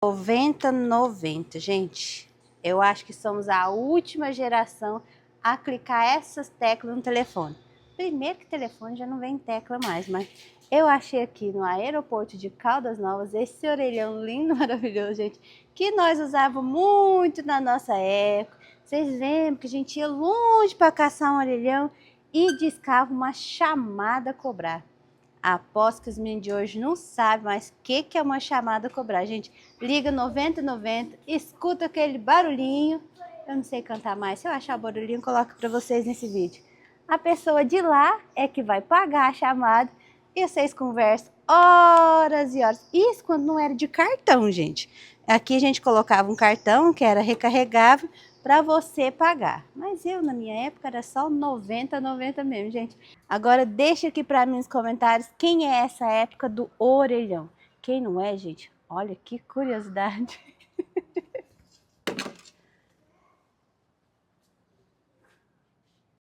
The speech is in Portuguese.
90, gente, eu acho que somos a última geração a clicar essas teclas no telefone. Primeiro que telefone já não vem tecla mais, mas eu achei aqui no aeroporto de Caldas Novas esse orelhão lindo, maravilhoso, gente, que nós usávamos muito na nossa época. Vocês lembram que a gente ia longe para caçar um orelhão e discava uma chamada a cobrar. Aposto que os meninos de hoje não sabem mais o que é uma chamada a cobrar. Gente, liga 9090, escuta aquele barulhinho. Eu não sei cantar mais. Se eu achar o barulhinho, coloco para vocês nesse vídeo. A pessoa de lá é que vai pagar a chamada e vocês conversam horas e horas. Isso quando não era de cartão, gente. Aqui a gente colocava um cartão que era recarregável para você pagar. Mas eu, na minha época, era só 90 mesmo, gente. Agora deixa aqui para mim nos comentários quem é essa época do orelhão. Quem não é, gente? Olha que curiosidade.